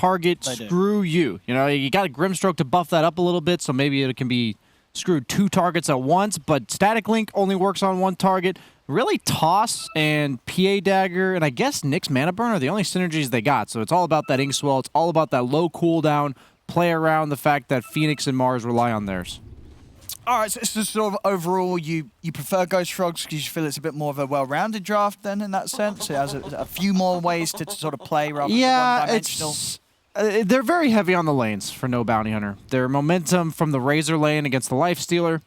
target screw you. You know, you got a Grimstroke to buff that up a little bit, so maybe it can be screwed 2 targets at once, but Static Link only works on 1 target. Really, Toss and PA Dagger and I guess Nyx's Mana Burn are the only synergies they got, so it's all about that Ink Swell. It's all about that low cooldown, play around the fact that Phoenix and Mars rely on theirs. All right, so it's just sort of overall, you prefer Ghost Frogs because you feel it's a bit more of a well-rounded draft then in that sense? It has a few more ways to sort of play rather than one-dimensional? They're very heavy on the lanes for no Bounty Hunter. Their momentum from the Razor lane against the Lifestealer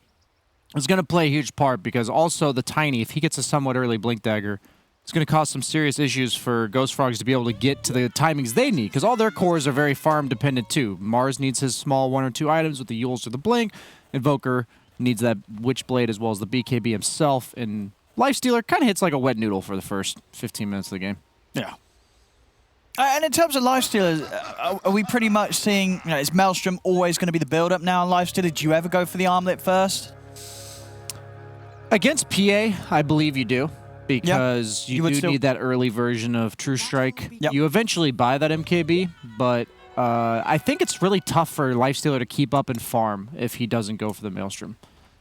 is going to play a huge part because also the Tiny, if he gets a somewhat early Blink Dagger, it's going to cause some serious issues for Ghost Frogs to be able to get to the timings they need because all their cores are very farm dependent too. Mars needs his small 1 or 2 items with the Yules or the Blink. Invoker needs that Witchblade as well as the BKB himself, and Lifestealer kind of hits like a wet noodle for the first 15 minutes of the game. Yeah. And in terms of Lifestealers, are we pretty much seeing, you know, is Maelstrom always going to be the build-up now on Lifestealer? Do you ever go for the Armlet first? Against PA, I believe you do, because you do need that early version of True Strike. Yep. You eventually buy that MKB, but I think it's really tough for Lifestealer to keep up and farm if he doesn't go for the Maelstrom.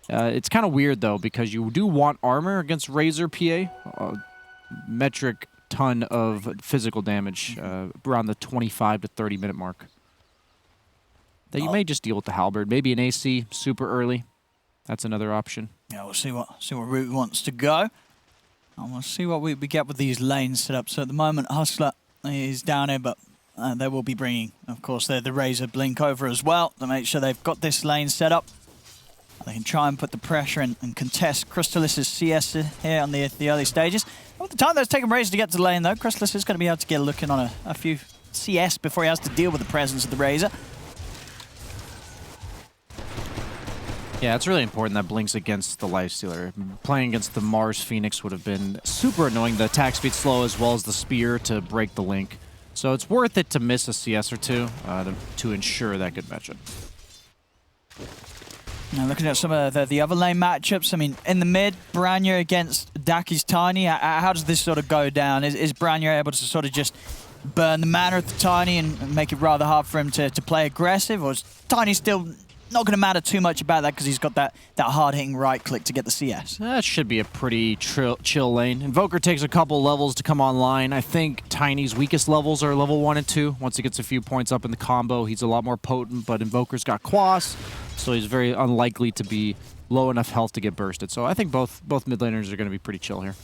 It's kind of weird, though, because you do want armor against Razor PA. Metric ton of physical damage, around the 25 to 30 minute mark. That you may just deal with the Halberd. Maybe an AC super early. That's another option. Yeah, we'll see what route wants to go. And we'll see what we get with these lanes set up. So at the moment, Hustler is down here, but they will be bringing, of course, the Razor Blink over as well to make sure they've got this lane set up. They can try and put the pressure and contest Crystalis' CS here on the early stages. Well, the time that it's taken Razor to get to the lane, though, Crystalis is going to be able to get a look in on a few CS before he has to deal with the presence of the Razor. Yeah, it's really important that Blink's against the Lifestealer. Playing against the Mars Phoenix would have been super annoying. The attack speed slow as well as the spear to break the Link. So it's worth it to miss a CS or two to ensure that good matchup. Now looking at some of the other lane matchups, I mean, in the mid, Branya against Daki's Tiny, how does this sort of go down? Is Branya able to sort of just burn the mana of the Tiny and make it rather hard for him to play aggressive, or is Tiny still not going to matter too much about that because he's got that hard-hitting right click to get the CS? That should be a pretty chill lane. Invoker takes a couple levels to come online. I think Tiny's weakest levels are level 1 and 2. Once he gets a few points up in the combo, he's a lot more potent, but Invoker's got Quas, so he's very unlikely to be low enough health to get bursted. So I think both mid laners are going to be pretty chill here.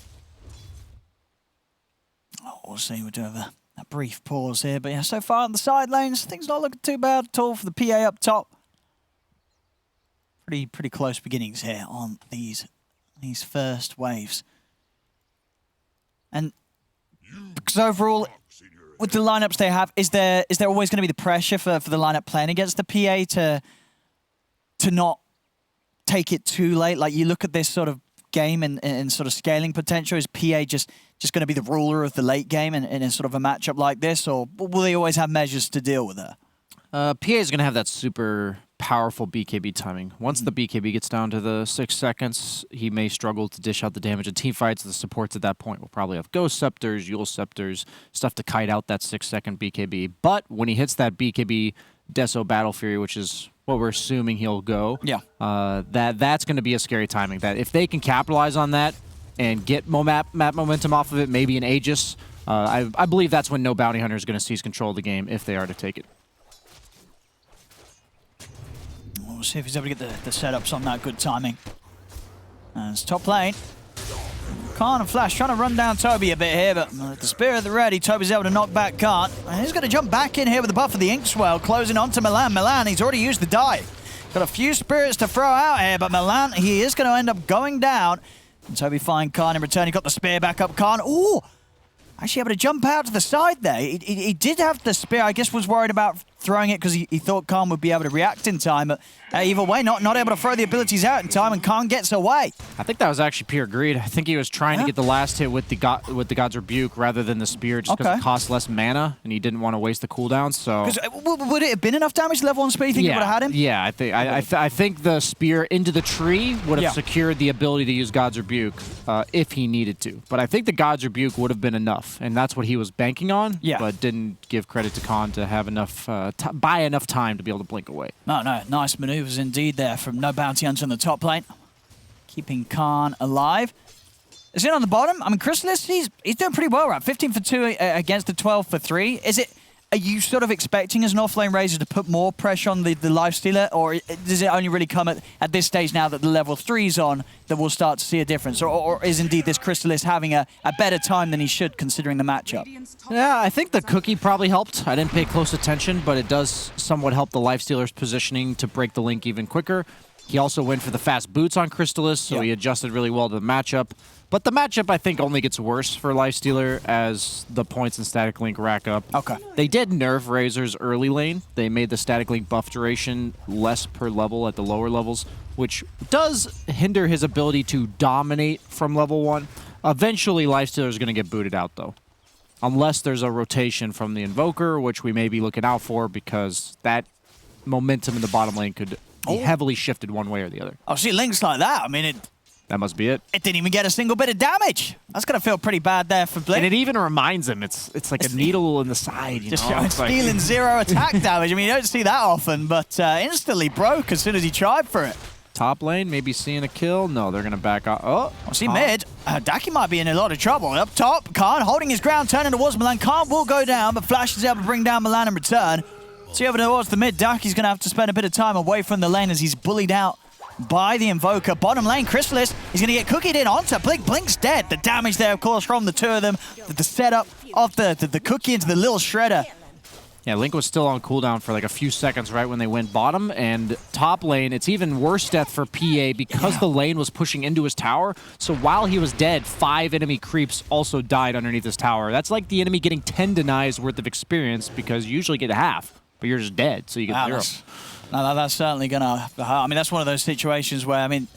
Oh, we'll see. We'll do have a brief pause here, but yeah, so far on the side lanes, things not looking too bad at all for the PA up top. Pretty close beginnings here on these first waves. And because overall, with the lineups they have, is there always going to be the pressure for the lineup playing against the PA to not take it too late? Like, you look at this sort of game and sort of scaling potential. Is PA just going to be the ruler of the late game in sort of a matchup like this, or will they always have measures to deal with it? PA is going to have that super powerful BKB timing. Once the BKB gets down to the 6 seconds, he may struggle to dish out the damage in teamfights. The supports at that point will probably have Ghost Scepters, Yule Scepters, stuff to kite out that 6-second BKB. But when he hits that BKB Deso Battle Fury, which is what we're assuming he'll go, that's going to be a scary timing. That if they can capitalize on that and get map momentum off of it, maybe an Aegis, I believe that's when no Bounty Hunter is going to seize control of the game if they are to take it. We'll see if he's able to get the setups on that good timing. And it's top lane. Khan and Flash trying to run down Toby a bit here, but with the spear at the ready, Toby's able to knock back Khan. And he's going to jump back in here with the buff of the Ink Swell, closing onto Milan. Milan, he's already used the dive. Got a few spirits to throw out here, but Milan, he is going to end up going down. And Toby find Khan in return. He got the spear back up. Khan, ooh! Actually able to jump out to the side there. He did have the spear. I guess was worried about throwing it because he thought Khan would be able to react in time. But either way, not able to throw the abilities out in time, and Khan gets away. I think that was actually pure greed. I think he was trying to get the last hit with the God's Rebuke rather than the spear, just because it costs less mana, and he didn't want to waste the cooldown. So would it have been enough damage to level 1 speed? You think it would have had him? Yeah, I think the spear into the tree would have secured the ability to use God's Rebuke if he needed to. But I think the God's Rebuke would have been enough, and that's what he was banking on. But didn't give credit to Khan to have enough buy enough time to be able to blink away. No, nice maneuvers indeed there from No Bounty Hunter in the top lane, keeping Khan alive. Is it on the bottom? I mean, Chrysalis, he's doing pretty well, right? 15 for 2 against the 12 for 3. Are you sort of expecting as an offlane Razor to put more pressure on the Lifestealer, or does it only really come at this stage now that the level 3's on that we'll start to see a difference? Or is indeed this Chrysalis having a better time than he should considering the matchup? Yeah, I think the cookie probably helped. I didn't pay close attention, but it does somewhat help the Lifestealer's positioning to break the link even quicker. He also went for the fast boots on Chrysalis, so he adjusted really well to the matchup. But the matchup, I think, only gets worse for Lifestealer as the points in Static Link rack up. Okay. They did nerf Razor's early lane. They made the Static Link buff duration less per level at the lower levels, which does hinder his ability to dominate from level 1. Eventually, Lifestealer is going to get booted out, though. Unless there's a rotation from the Invoker, which we may be looking out for, because that momentum in the bottom lane could be heavily shifted one way or the other. Oh, see, links like that. I mean, that must be it. It didn't even get a single bit of damage. That's going to feel pretty bad there for Blink. And it even reminds him, it's like a needle in the side. Just stealing 0 attack damage. I mean, you don't see that often, but instantly broke as soon as he tried for it. Top lane, maybe seeing a kill. No, they're going to back off. Oh, see mid. Daki might be in a lot of trouble. Up top, Khan holding his ground, turning towards Milan. Khan will go down, but Flash is able to bring down Milan in return. See over towards the mid. Daki's going to have to spend a bit of time away from the lane as he's bullied out by the Invoker. Bottom lane, Chrysalis, he's going to get cookied in onto Blink. Blink's dead. The damage there, of course, from the two of them. The setup of the cookie into the little shredder. Yeah, Link was still on cooldown for like a few seconds right when they went bottom, and top lane, it's even worse death for PA because the lane was pushing into his tower. So while he was dead, 5 enemy creeps also died underneath his tower. That's like the enemy getting 10 denies worth of experience, because you usually get half, but you're just dead, so you get 0. No, that's certainly gonna. I mean, that's one of those situations where, I mean,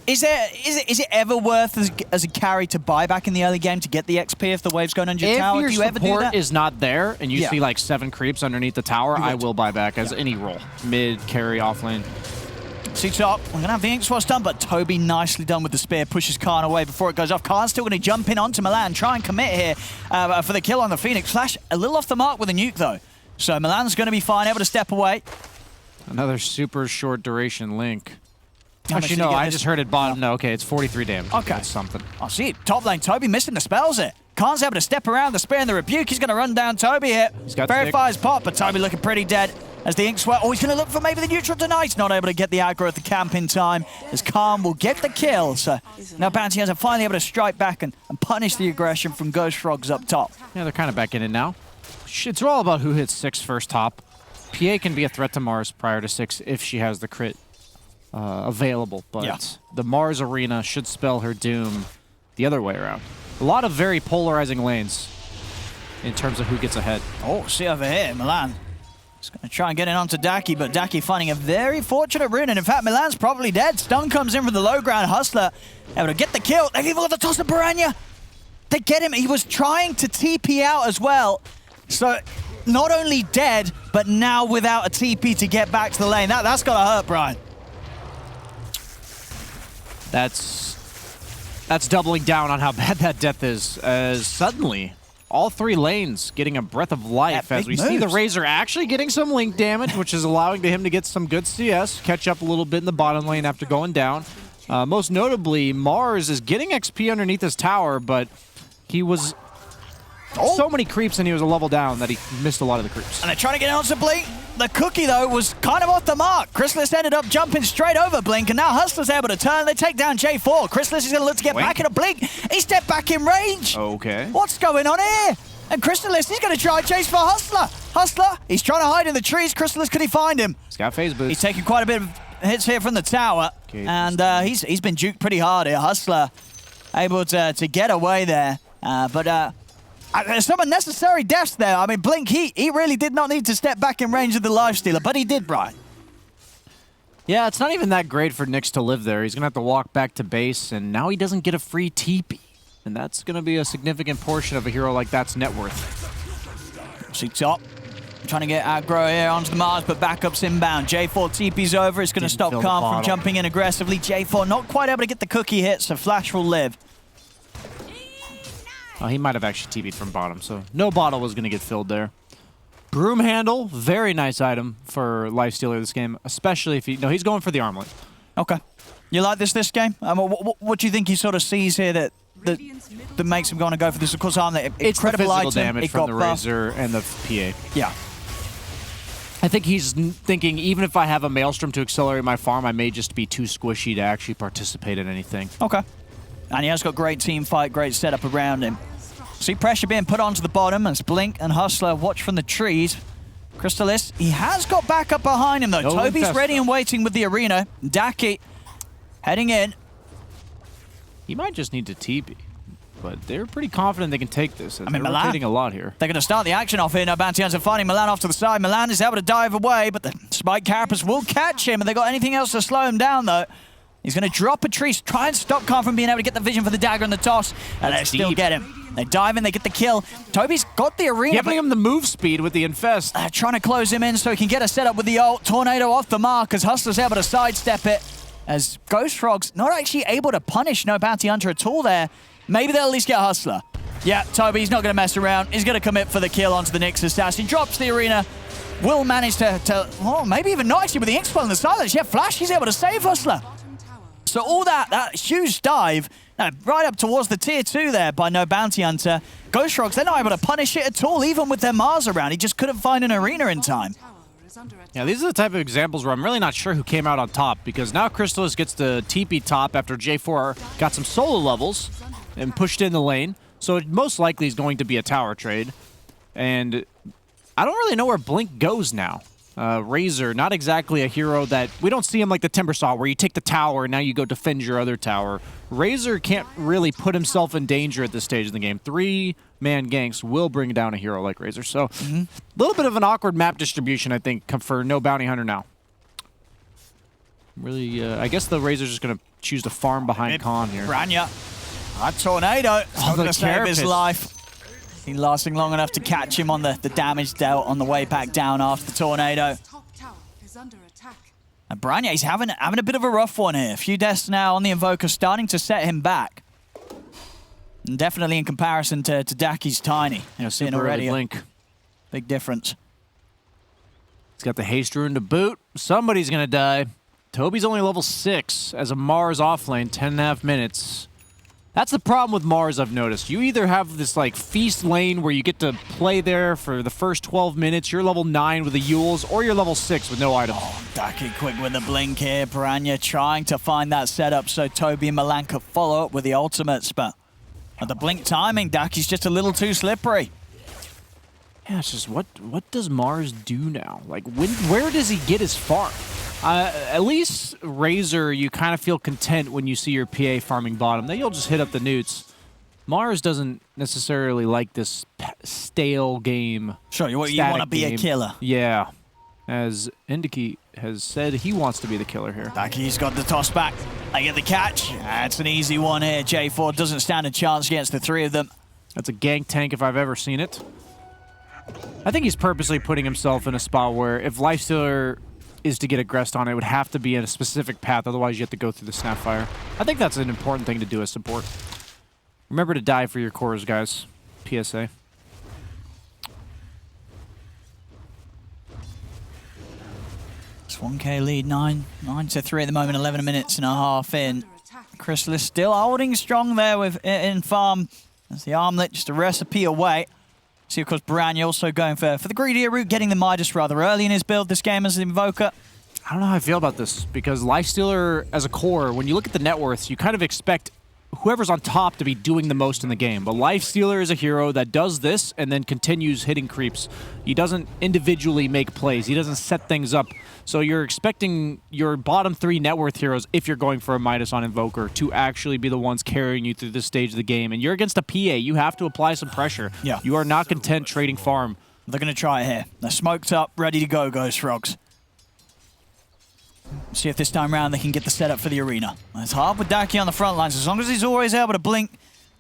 is it ever worth as a carry to buy back in the early game to get the XP if the wave's going under your tower? If do you your ever do that? support is not there and you see like 7 creeps underneath the tower, I will buy back as any role. Mid, carry, offlane. See top, we're gonna have the Ink Swatch done, but Toby nicely done with the spear, pushes Khan away before it goes off. Khan's still gonna jump in onto Milan, try and commit here for the kill on the Phoenix. Flash a little off the mark with a nuke though. So Milan's gonna be fine, able to step away. Another super short duration Link. Actually, no, I just heard it bottom. No, okay, it's 43 damage. Okay. That's something. I see it. Top lane, Toby missing the spells here. Khan's able to step around the spear and the rebuke. He's going to run down Toby here. He's got Verifies pop, but Toby looking pretty dead as the Ink Sweat. Oh, he's going to look for maybe the neutral tonight. He's not able to get the aggro at the camp in time as Khan will get the kill. So now Bounty Hunter finally able to strike back and punish the aggression from Ghost Frogs up top. Yeah, they're kind of back in it now. It's all about who hits 6 first top. PA can be a threat to Mars prior to 6 if she has the crit available, but the Mars arena should spell her doom the other way around. A lot of very polarizing lanes in terms of who gets ahead. Oh, see over here, Milan. He's going to try and get in onto Daki, but Daki finding a very fortunate rune, and in fact, Milan's probably dead. Stun comes in from the low ground. Hustler able to get the kill. They've even got the toss of Piranha. They get him. He was trying to TP out as well. So not only dead, but now without a TP to get back to the lane. That's got to hurt, Brian. That's doubling down on how bad that death is, as suddenly all 3 lanes getting a breath of life as we see the Razor actually getting some Link damage, which is allowing him to get some good CS, catch up a little bit in the bottom lane after going down. Most notably, Mars is getting XP underneath his tower, but he was so many creeps and he was a level down that he missed a lot of the creeps. And they're trying to get onto Blink. The cookie, though, was kind of off the mark. Chrysalis ended up jumping straight over Blink, and now Hustler's able to turn. They take down J4. Chrysalis is going to look to get back into Blink. He stepped back in range. Okay. What's going on here? And Chrysalis, he's going to try and chase for Hustler. Hustler, he's trying to hide in the trees. Chrysalis, could he find him? He's got phase boost. He's taking quite a bit of hits here from the tower. Okay, and he's been juked pretty hard here. Hustler able to get away there. But There's some unnecessary deaths there. I mean, Blink, he really did not need to step back in range of the Lifestealer, but he did, Brian. Yeah, it's not even that great for Nyx to live there. He's going to have to walk back to base, and now he doesn't get a free TP. And that's going to be a significant portion of a hero like that's net worth. See top. Trying to get aggro here onto the Mars, but backup's inbound. J4 TP's over. It's going to stop Khan from jumping in aggressively. J4 not quite able to get the cookie hit, so Flash will live. Oh, he might have actually TP'd from bottom, so no bottle was going to get filled there. Broom handle, very nice item for Lifestealer this game, especially if he... No, he's going for the armlet. Okay. You like this game? What do you think he sort of sees here that makes him going to go for this? Of course, armlet, it's incredible the physical item. damage from the Razor and the PA. Yeah. I think he's thinking, even if I have a Maelstrom to accelerate my farm, I may just be too squishy to actually participate in anything. Okay. And he has got great team fight, great setup around him. See pressure being put onto the bottom as Blink and Hustler watch from the trees. Crystallis, he has got backup behind him though. No Toby's infest, ready and waiting with the arena. Daki heading in. He might just need to TP, but they're pretty confident they can take this. I mean, they're rotating a lot here. They're going to start the action off here now. Bounty Hunters are fighting Milan off to the side. Milan is able to dive away, but the Spike Carapace will catch him. And they got anything else to slow him down though. He's going to drop a tree, try and stop Khan from being able to get the vision for the dagger and the toss. And they still get him. They dive in, they get the kill. Toby's got the arena. Giving him the move speed with the infest. Trying to close him in so he can get a setup with the ult. Tornado off the mark as Hustler's able to sidestep it. As Ghost Frog's not actually able to punish No Bounty Hunter at all there. Maybe they'll at least get Hustler. Yeah, Toby's not going to mess around. He's going to commit for the kill onto the Nyx assassin. Drops the arena. Will manage to maybe even not actually with the ink spell in the silence. Yeah, Flash, he's able to save Hustler. So all that huge dive, right up towards the tier 2 there by No Bounty Hunter. Ghost Frogs, they're not able to punish it at all, even with their Mars around. He just couldn't find an arena in time. Yeah, these are the type of examples where I'm really not sure who came out on top, because now Crystallis gets the TP top after J4 got some solo levels and pushed in the lane. So it most likely is going to be a tower trade. And I don't really know where Blink goes now. Razor, not exactly a hero that... We don't see him like the Timbersaw, where you take the tower and now you go defend your other tower. Razor can't really put himself in danger at this stage of the game. 3-man ganks will bring down a hero like Razor. So, a little bit of an awkward map distribution, I think, for No Bounty Hunter now. Really, I guess the Razor's just going to choose to farm behind Khan here. Branya, a tornado. I'm going to save his life. He lasting long enough to catch him on the damage dealt on the way back down after the tornado. And Branya, he's having a bit of a rough one here. A few deaths now on the Invoker, starting to set him back. And definitely in comparison to Daki's Tiny. Yeah, seeing already Link. Big difference. He's got the haste rune to boot. Somebody's going to die. Toby's only level 6 as a Mars offlane, 10.5 minutes. That's the problem with Mars, I've noticed. You either have this, like, feast lane where you get to play there for the first 12 minutes, you're level 9 with the Yules, or you're level 6 with no item. Oh, Daki quick with the blink here. Piranha trying to find that setup so Toby and Milan could follow up with the ultimates, but at the blink timing, Daki's just a little too slippery. Yeah, it's just, what does Mars do now? Like, where does he get his farm? At least Razor, you kind of feel content when you see your PA farming bottom. Then you'll just hit up the newts. Mars doesn't necessarily like this stale game. Sure, you want to be a killer. Yeah. As Indiki has said, he wants to be the killer here. Daki's got the toss back. They get the catch. That's an easy one here. J4 doesn't stand a chance against the three of them. That's a gank tank if I've ever seen it. I think he's purposely putting himself in a spot where if Lifestealer is to get aggressed on it, would have to be in a specific path, otherwise you have to go through the Snapfire. I think that's an important thing to do as support. Remember to die for your cores, guys. PSA. It's 1k lead, 9-3 at the moment, 11 minutes and a half in. Crystallis still holding strong there with in farm. That's the armlet, just a recipe away. See, of course, Branya also going for the greedier route, getting the Midas rather early in his build this game as an Invoker. I don't know how I feel about this, because Lifestealer as a core, when you look at the net worths, you kind of expect whoever's on top to be doing the most in the game. But Lifestealer is a hero that does this and then continues hitting creeps. He doesn't individually make plays. He doesn't set things up. So you're expecting your bottom 3 net worth heroes, if you're going for a Midas on Invoker, to actually be the ones carrying you through this stage of the game. And you're against a PA. You have to apply some pressure. Yeah. You are not content trading farm. They're going to try it here. They're smoked up, ready to go, Ghost Frogs. See if this time around they can get the setup for the arena. It's hard with Daki on the front lines. As long as he's always able to blink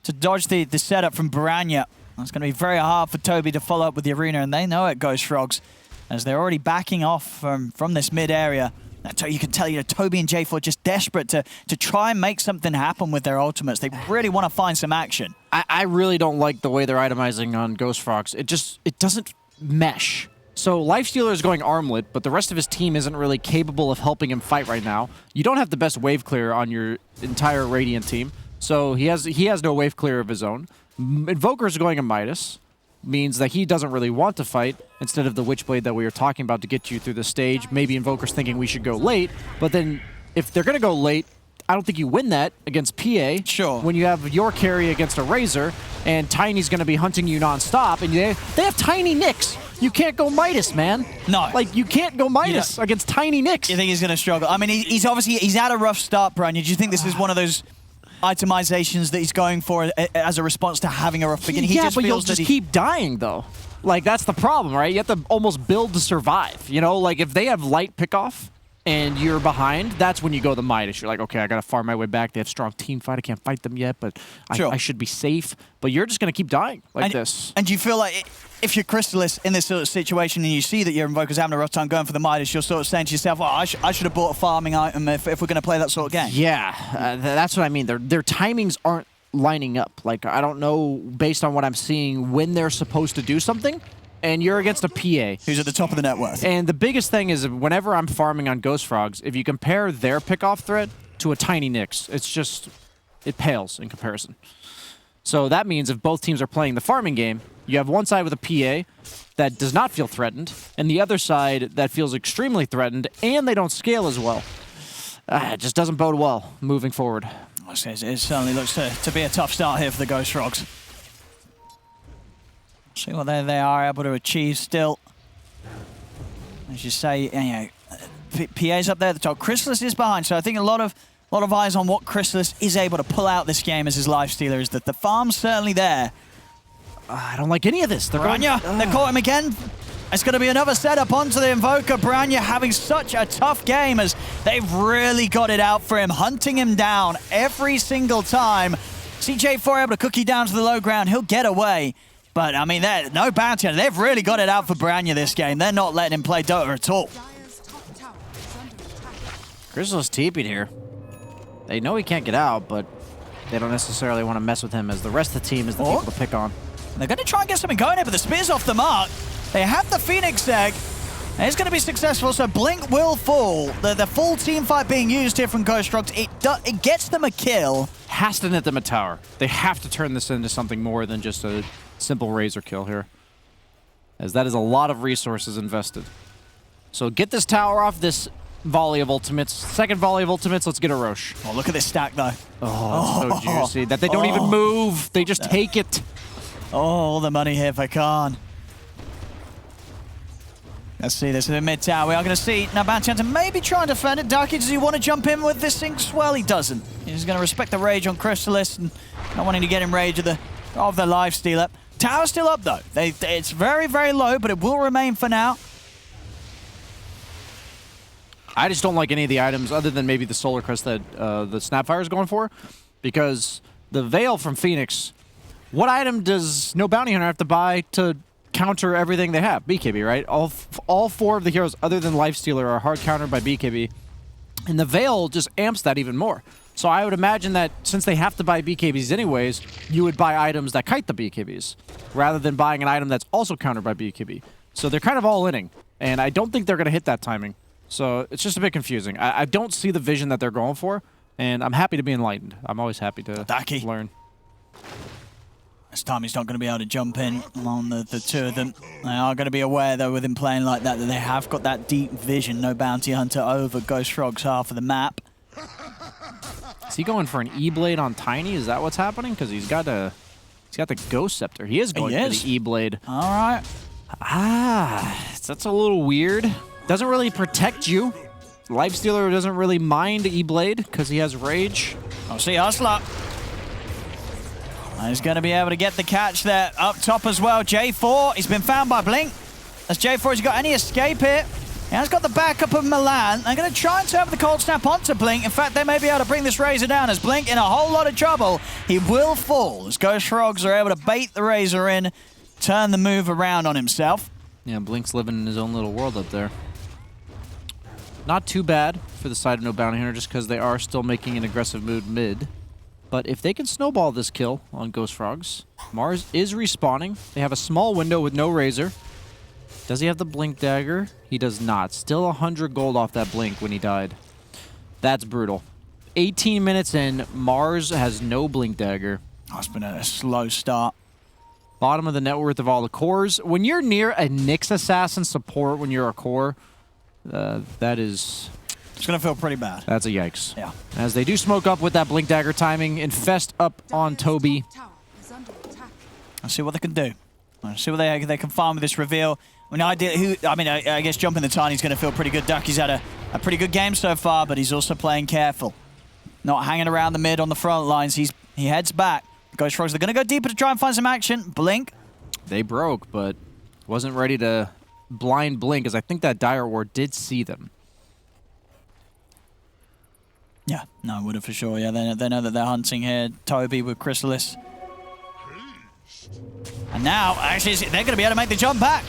to dodge the setup from Baranya, it's going to be very hard for Toby to follow up with the arena, and they know it, Ghost Frogs, as they're already backing off from this mid area. You can tell, Toby and J4 just desperate to try and make something happen with their ultimates. They really want to find some action. I really don't like the way they're itemizing on Ghost Frogs. It doesn't mesh. So Lifestealer is going armlet, but the rest of his team isn't really capable of helping him fight right now. You don't have the best wave clear on your entire Radiant team, so he has no wave clear of his own. Invoker's going a Midas, means that he doesn't really want to fight instead of the Witchblade that we were talking about to get you through the stage. Maybe Invoker's thinking we should go late, but then if they're going to go late, I don't think you win that against PA. Sure. When you have your carry against a Razor, and Tiny's going to be hunting you nonstop, and they have Tiny Nyx. You can't go Midas, man. No. Like, you can't go Midas against Tiny Nyx. You think he's going to struggle? I mean, he's had a rough start, Brian. Do you think this is one of those itemizations that he's going for as a response to having a rough beginning? Yeah, but you'll just keep dying, though. Like, that's the problem, right? You have to almost build to survive. Like, if they have light pickoff, and you're behind, that's when you go the Midas. You're like, okay, I got to farm my way back. They have strong team fight. I can't fight them yet, but I should be safe. But you're just going to keep dying like this. And you feel like if you're Chrysalis in this sort of situation and you see that your Invoker's having a rough time going for the Midas, you're sort of saying to yourself, well, I should have bought a farming item if we're going to play that sort of game. Yeah, that's what I mean. Their timings aren't lining up. Like, I don't know, based on what I'm seeing, when they're supposed to do something. And you're against a PA. Who's at the top of the net worth. And the biggest thing is whenever I'm farming on Ghost Frogs, if you compare their pickoff threat to a Tiny Nyx, it pales in comparison. So that means if both teams are playing the farming game, you have one side with a PA that does not feel threatened, and the other side that feels extremely threatened, and they don't scale as well. It just doesn't bode well moving forward. It certainly looks to be a tough start here for the Ghost Frogs. See what they are able to achieve still. As you say, PA's up there at the top. Chrysalis is behind, so I think a lot of eyes on what Chrysalis is able to pull out this game as his Lifestealer. Is that the farm's certainly there. I don't like any of this. They caught him again. It's going to be another setup onto the Invoker. Baranya having such a tough game as they've really got it out for him, hunting him down every single time. CJ4 able to cookie down to the low ground. He'll get away. But, I mean, no bounty on it. They've really got it out for Baranya this game. They're not letting him play Dota at all. Chrysalis TP'd here. They know he can't get out, but they don't necessarily want to mess with him as the rest of the team is the people to pick on. They're going to try and get something going here, but the spear's off the mark. They have the Phoenix egg. And it's going to be successful, so Blink will fall. The full team fight being used here from Ghost Frogs. It gets them a kill. Has to net them a tower. They have to turn this into something more than just a simple Razor kill here, as that is a lot of resources invested. So get this tower off this volley of ultimates. Second volley of ultimates, let's get a Roche. Oh, look at this stack, though. Oh, it's so juicy that they don't even move. They just take it. Oh, all the money here for Khan. Let's see this in the mid tower. We are going to see now Bounty Hunter maybe trying to defend it. Darky, does he want to jump in with this thing? Well, he doesn't. He's going to respect the rage on Chrysalis and not wanting to get him rage of the Lifestealer. Tower's still up, though. It's very, very low, but it will remain for now. I just don't like any of the items other than maybe the Solar Crest that the Snapfire is going for, because the Veil from Phoenix, what item does no Bounty Hunter have to buy to counter everything they have? BKB, right? All 4 of the heroes other than Lifestealer are hard countered by BKB, and the Veil just amps that even more. So I would imagine that since they have to buy BKBs anyways, you would buy items that kite the BKBs, rather than buying an item that's also countered by BKB. So they're kind of all-inning, and I don't think they're going to hit that timing. So it's just a bit confusing. I don't see the vision that they're going for, and I'm happy to be enlightened. I'm always happy to learn. This time he's not going to be able to jump in on the two of them. They are going to be aware, though, with him playing like that they have got that deep vision. No Bounty Hunter over Ghost Frogs half of the map. Is he going for an E-Blade on Tiny? Is that what's happening? Because he's got the Ghost Scepter. He is going for the E-Blade. All right. That's a little weird. Doesn't really protect you. Lifestealer doesn't really mind E-Blade because he has Rage. I'll see Hustler. He's going to be able to get the catch there up top as well. J4, he's been found by Blink. As J4 has got any escape here. He has got the backup of Milan. They're going to try and serve the cold snap onto Blink. In fact, they may be able to bring this Razor down as Blink in a whole lot of trouble. He will fall as Ghost Frogs are able to bait the Razor in, turn the move around on himself. Yeah, Blink's living in his own little world up there. Not too bad for the side of No Bounty Hunter just because they are still making an aggressive move mid. But if they can snowball this kill on Ghost Frogs, Mars is respawning. They have a small window with no Razor. Does he have the Blink Dagger? He does not. Still 100 gold off that Blink when he died. That's brutal. 18 minutes in, Mars has no Blink Dagger. Oh, it's been a slow start. Bottom of the net worth of all the cores. When you're near a Nyx Assassin support when you're a core, that is... It's going to feel pretty bad. That's a yikes. Yeah. As they do smoke up with that Blink Dagger timing, infest up on Toby. Let's see what they can do. Let's see what they can find with this reveal. I guess jumping the Tiny's going to feel pretty good. Ducky's had a pretty good game so far, but he's also playing careful. Not hanging around the mid on the front lines. He heads back. Ghost Frogs, they're going to go deeper to try and find some action. Blink. They broke, but wasn't ready to blind Blink, as I think that Dire Ward did see them. Yeah, no, would have for sure. Yeah, they know that they're hunting here. Toby with Chrysalis. And now, actually, they're going to be able to make the jump back.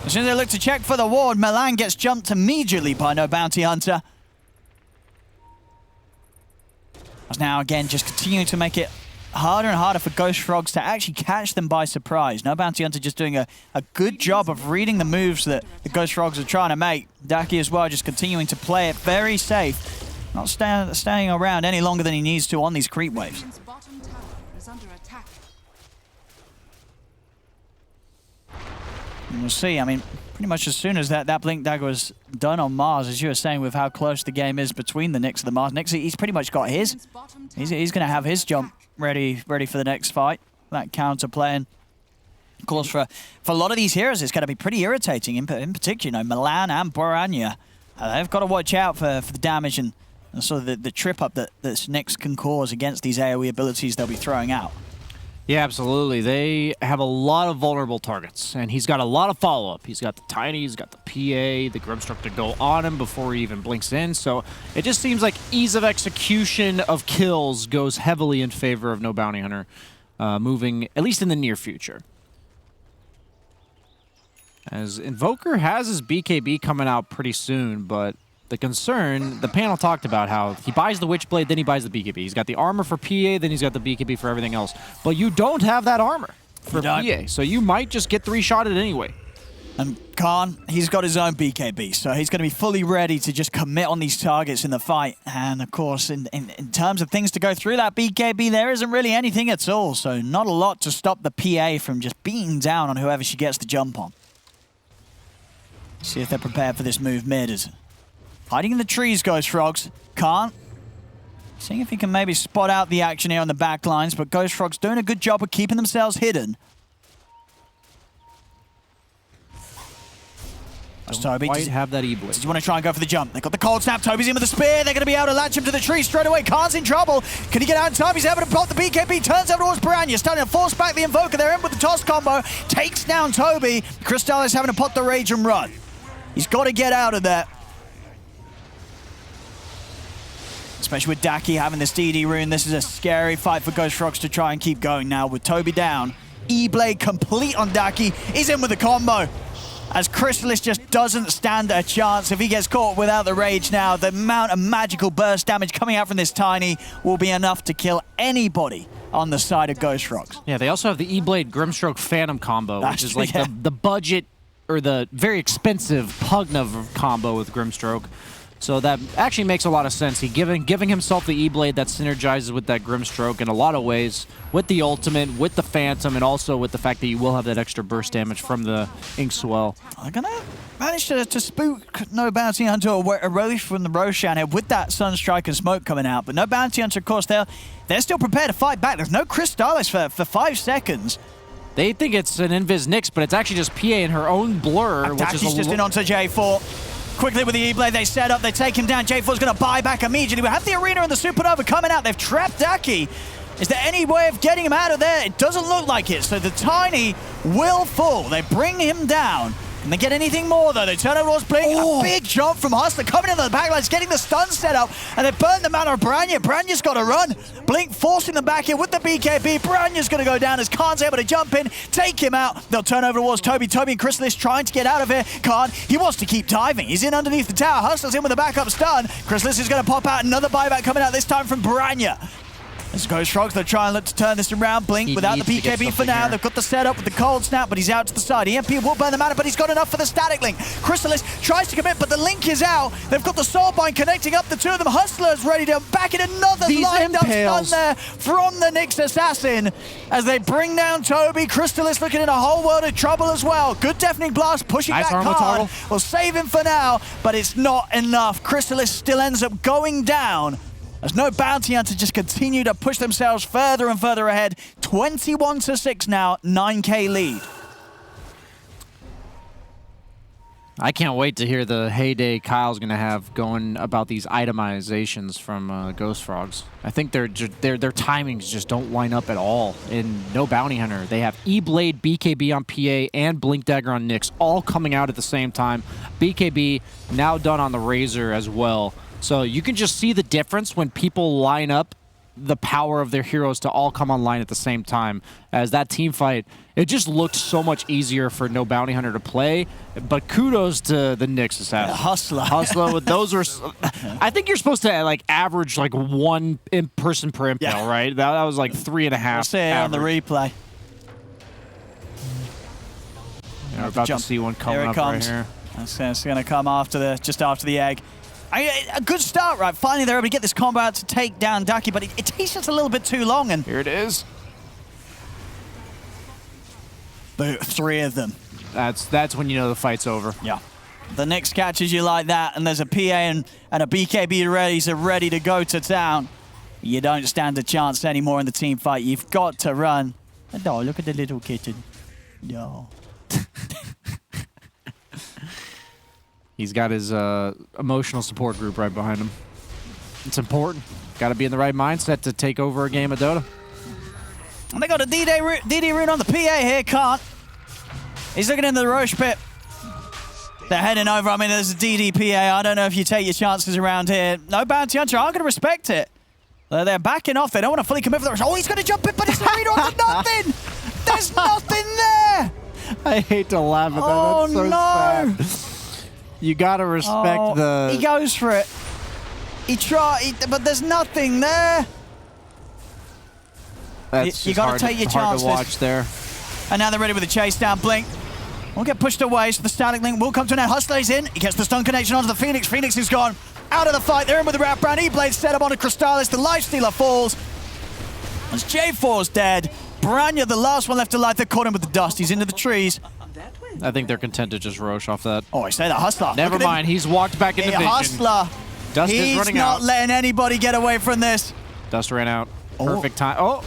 As soon as they look to check for the ward, Milan gets jumped immediately by No Bounty Hunter. As now, again, just continuing to make it harder and harder for Ghost Frogs to actually catch them by surprise. No Bounty Hunter just doing a good job of reading the moves that the Ghost Frogs are trying to make. Daki as well, just continuing to play it very safe. Not staying around any longer than he needs to on these creep waves. And we'll see. I mean, pretty much as soon as that Blink Dagger was done on Mars, as you were saying, with how close the game is between the Nyx and the Mars. Nyx, he's pretty much got his. He's going to have his jump ready for the next fight. That counter playing. Of course, for a lot of these heroes, it's going to be pretty irritating. In particular, you know, Milan and Boranya. They've got to watch out for the damage and sort of the trip up that Nyx can cause against these AoE abilities they'll be throwing out. Yeah, absolutely. They have a lot of vulnerable targets, and he's got a lot of follow-up. He's got the Tiny, he's got the PA, the Grimstruck to go on him before he even blinks in, so it just seems like ease of execution of kills goes heavily in favor of No Bounty Hunter, moving at least in the near future. As Invoker has his BKB coming out pretty soon, but the concern, the panel talked about how he buys the Witchblade, then he buys the BKB. He's got the armor for PA, then he's got the BKB for everything else. But you don't have that armor for PA, so you might just get three-shotted anyway. And Khan, he's got his own BKB, so he's going to be fully ready to just commit on these targets in the fight. And of course, in terms of things to go through that BKB, there isn't really anything at all, so not a lot to stop the PA from just beating down on whoever she gets the jump on. See if they're prepared for this move mid. Hiding in the trees, Ghost Frogs. Can't. Seeing if he can maybe spot out the action here on the back lines, but Ghost Frogs doing a good job of keeping themselves hidden. Toby might have that E-Blade. Does he want to try and go for the jump? They got the cold snap. Toby's in with the spear. They're going to be able to latch him to the tree straight away. Khan's in trouble. Can he get out in time? He's able to pop the BKB. Turns over towards Piranha. Starting to force back the Invoker. They're in with the toss combo. Takes down Toby. Crystallis having to pop the Rage and run. He's got to get out of there. Especially with Daki having this DD rune. This is a scary fight for Ghost Frogs to try and keep going now with Toby down. E-Blade complete on Daki. He's in with the combo. As Crystallis just doesn't stand a chance. If he gets caught without the Rage now, the amount of magical burst damage coming out from this Tiny will be enough to kill anybody on the side of Ghost Frogs. Yeah, they also have the E-Blade Grimstroke Phantom combo, which is like the budget, or the very expensive Pugna combo with Grimstroke. So that actually makes a lot of sense. He giving himself the E-Blade that synergizes with that Grimstroke in a lot of ways, with the ultimate, with the Phantom, and also with the fact that you will have that extra burst damage from the Ink Swell. They're gonna managed to spook No Bounty Hunter away from the Roshan here with that Sunstrike and smoke coming out. But No Bounty Hunter, of course, they're still prepared to fight back. There's no Crystallis for 5 seconds. They think it's an Invis Nyx, but it's actually just PA in her own blur. He's just in onto J4. Quickly with the E-Blade, they set up, they take him down. J4's going to buy back immediately. We have the Arena and the Supernova coming out. They've trapped Daki. Is there any way of getting him out of there? It doesn't look like it, so the Tiny will fall. They bring him down. Can they get anything more, though? They turn over towards Blink. A big jump from Hustler coming into the backlines, getting the stun set up, and they burn the mana of Branya. Branya's got to run. Blink forcing them back in with the BKB. Branya's going to go down as Khan's able to jump in, take him out. They'll turn over towards Toby. Toby and Chrysalis trying to get out of here. Khan, he wants to keep diving. He's in underneath the tower. Hustler's in with a backup stun. Chrysalis is going to pop out. Another buyback coming out, this time from Branya. As Ghost Frogs, they're trying to look to turn this around. Blink without the BKB for now. They've got the setup with the cold snap, but he's out to the side. EMP will burn the mana, but he's got enough for the static link. Chrysalis tries to commit, but the link is out. They've got the Soulbind connecting up the two of them. Hustler's ready to back in another lined up stun there from the Nyx Assassin as they bring down Toby. Chrysalis looking in a whole world of trouble as well. Good Deafening Blast pushing back Khan. We'll save him for now, but it's not enough. Chrysalis still ends up going down. As No Bounty Hunter just continue to push themselves further and further ahead. 21-6 now, 9K lead. I can't wait to hear the heyday Kyle's going to have going about these itemizations from Ghost Frogs. I think their timings just don't line up at all. In No Bounty Hunter, they have E-Blade, BKB on PA, and Blink Dagger on Nyx, all coming out at the same time. BKB now done on the Razor as well. So you can just see the difference when people line up the power of their heroes to all come online at the same time. As that team fight, it just looked so much easier for No Bounty Hunter to play. But kudos to the Nyx Assassin. Hustler with those are... I think you're supposed to like average like 1 person per impale, right? That was like 3.5. We'll say it on the replay. Yeah, we're about to see one coming up right here. It's going to come after just after the egg. A good start, right? Finally, they're able to get this combo out to take down Daki, but it takes just a little bit too long. And here it is. 3 of them. That's when you know the fight's over. Yeah. The Nyx catches you like that, and there's a PA and a BKB ready to go to town. You don't stand a chance anymore in the team fight. You've got to run. Oh, look at the little kitten. No. He's got his emotional support group right behind him. It's important. Got to be in the right mindset to take over a game of Dota. And they got a DD rune on the PA here, Kant. He's looking into the Roche pit. They're heading over. I mean, there's a DD PA. I don't know if you take your chances around here. No Bounty Hunter aren't going to respect it. They're backing off. They don't want to fully commit for the Roche. Oh, he's going to jump in, but it's Arena onto nothing. There's nothing there. I hate to laugh at that. That's so sad. You gotta respect the... He goes for it. But there's nothing there. That's you gotta take your chances. To watch there. And now they're ready with the chase down. Blink will get pushed away, so the static link will come to an end. Hustler's in. He gets the stun connection onto the Phoenix. Phoenix is gone out of the fight. They're in with the wraparound. E-Blade set up onto Crystallis. The Lifestealer falls. As J4's dead. Branya, the last one left alive. They caught him with the dust. He's into the trees. I think they're content to just Roche off that. Oh, I say that. Hustler. Never mind. He's walked back into vision. Hustler. Dust is running out. He's not letting anybody get away from this. Dust ran out. Perfect time. Oh,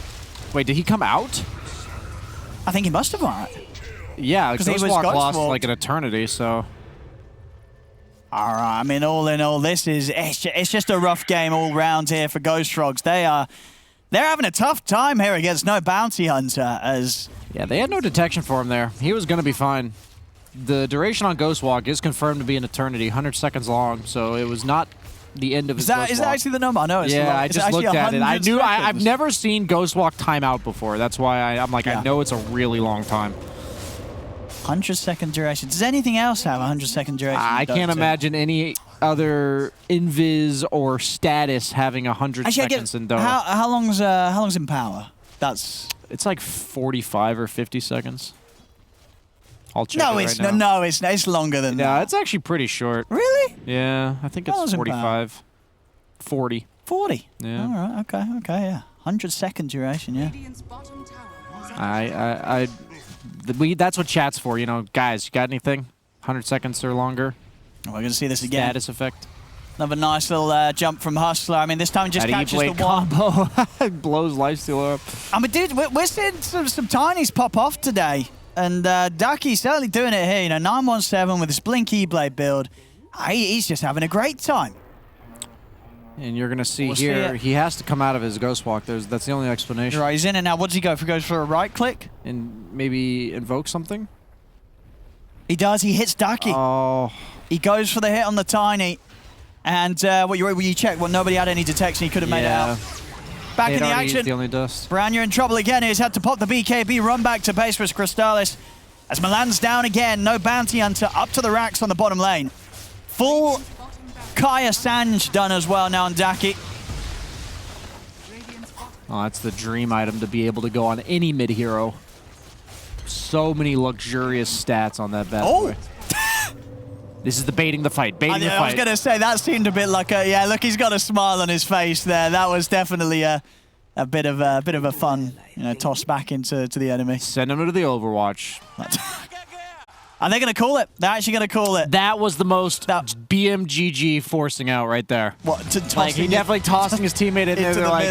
wait, did he come out? I think he must have gone. Yeah, Ghostwalk lost like an eternity, so... All right, I mean, all in all, it's just a rough game all round here for Ghost Frogs. They're having a tough time here against No Bounty Hunter as... Yeah, they had no detection for him there. He was going to be fine. The duration on Ghostwalk is confirmed to be an eternity, 100 seconds long, so it was not the end of his Ghostwalk. Is that actually the number? I know it's yeah, I just looked at it. I've never seen Ghostwalk timeout before. That's why I'm like, I know it's a really long time. 100-second duration. Does anything else have 100-second duration? I can't imagine any other invis or status having 100 seconds in Dota. How long's in power? It's like 45 or 50 seconds. I'll check it right now. No, it's longer than that. Yeah, it's actually pretty short. Really? Yeah, I think it's 45. 40. 40? Yeah. All right, okay, yeah. 100-second duration, yeah. That's what chat's for, you know. Guys, you got anything? 100 seconds or longer. Oh, we're going to see this again. Status effect. Another nice little jump from Hustler. I mean, this time just That catches the E-Blade one. combo blows lifestealer up. I mean, dude, we're seeing some tinies pop off today. And Ducky's certainly doing it here. You know, 917 with his Blink E-Blade build. He's just having a great time. And you're going to see We'll here, see it. he has to come out of his Ghost Walk. That's the only explanation. Right, he's in it now. What does he go for? Goes for a right click? And maybe invoke something? He does. He hits Ducky. Oh. He goes for the hit on the Tiny. And you checked? Well, nobody had any detection. He could have made it out. Back in the action. The only dust. Brown, you're in trouble again. He's had to pop the BKB, run back to base for his Crystallis. As Milan's down again, no Bounty Hunter, up to the racks on the bottom lane. Full Kaya Sanj done as well now on Daki. Oh, that's the dream item to be able to go on any mid-hero. So many luxurious stats on that bad boy. This is the baiting the fight, baiting the fight. I was going to say, that seemed a bit like a, yeah, look, he's got a smile on his face there. That was definitely a bit of a fun, toss back into the enemy. Send him to the Overwatch. And they're going to call it. They're actually going to call it. That was the most BMGG forcing out right there. What? Like, he definitely tossing his teammate in there. They're like,